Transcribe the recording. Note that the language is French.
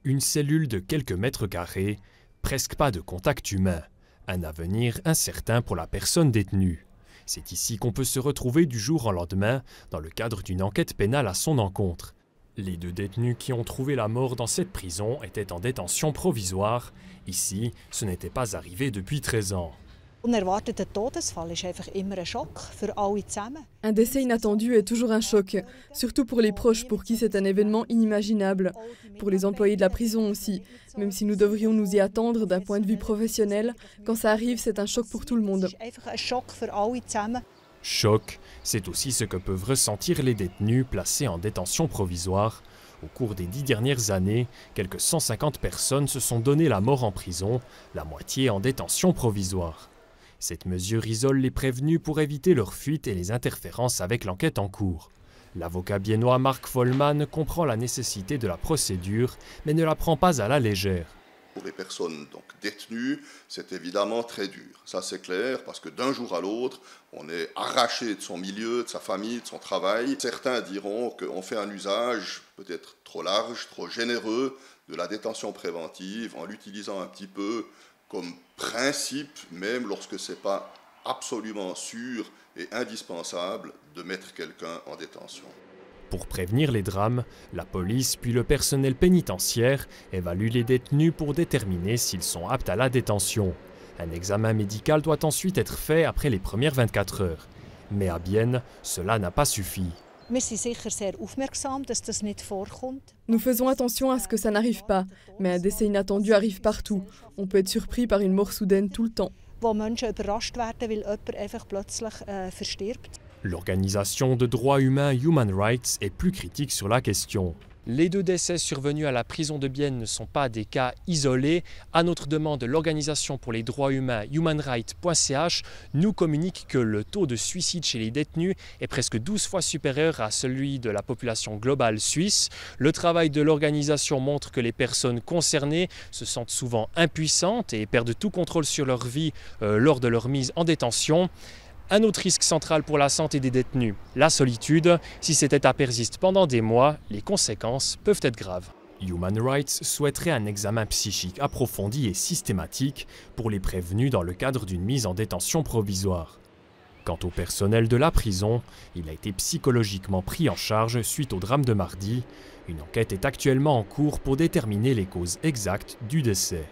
Une cellule de quelques mètres carrés, presque pas de contact humain. Un avenir incertain pour la personne détenue. C'est ici qu'on peut se retrouver du jour au lendemain dans le cadre d'une enquête pénale à son encontre. Les 2 détenus qui ont trouvé la mort dans cette prison étaient en détention provisoire. Ici, ce n'était pas arrivé depuis 13 ans. Un décès inattendu est toujours un choc, surtout pour les proches pour qui c'est un événement inimaginable, pour les employés de la prison aussi, même si nous devrions nous y attendre d'un point de vue professionnel, quand ça arrive c'est un choc pour tout le monde. Choc, c'est aussi ce que peuvent ressentir les détenus placés en détention provisoire. Au cours des 10 dernières années, quelques 150 personnes se sont donné la mort en prison, la moitié en détention provisoire. Cette mesure isole les prévenus pour éviter leur fuite et les interférences avec l'enquête en cours. L'avocat biennois Mark Vollmann comprend la nécessité de la procédure, mais ne la prend pas à la légère. Pour les personnes donc détenues, c'est évidemment très dur. Ça c'est clair, parce que d'un jour à l'autre, on est arraché de son milieu, de sa famille, de son travail. Certains diront qu'on fait un usage peut-être trop large, trop généreux de la détention préventive, en l'utilisant un petit peu comme principe, même lorsque ce n'est pas absolument sûr et indispensable de mettre quelqu'un en détention. Pour prévenir les drames, la police puis le personnel pénitentiaire évaluent les détenus pour déterminer s'ils sont aptes à la détention. Un examen médical doit ensuite être fait après les premières 24 heures. Mais à Bienne, cela n'a pas suffi. Nous faisons attention à ce que ça n'arrive pas, mais un décès inattendu arrive partout. On peut être surpris par une mort soudaine tout le temps. L'organisation de droits humains Human Rights est plus critique sur la question. Les 2 décès survenus à la prison de Bienne ne sont pas des cas isolés. À notre demande, l'Organisation pour les droits humains humanrights.ch nous communique que le taux de suicide chez les détenus est presque 12 fois supérieur à celui de la population globale suisse. Le travail de l'organisation montre que les personnes concernées se sentent souvent impuissantes et perdent tout contrôle sur leur vie lors de leur mise en détention. Un autre risque central pour la santé des détenus, la solitude. Si cet état persiste pendant des mois, les conséquences peuvent être graves. Human Rights souhaiterait un examen psychique approfondi et systématique pour les prévenus dans le cadre d'une mise en détention provisoire. Quant au personnel de la prison, il a été psychologiquement pris en charge suite au drame de mardi. Une enquête est actuellement en cours pour déterminer les causes exactes du décès.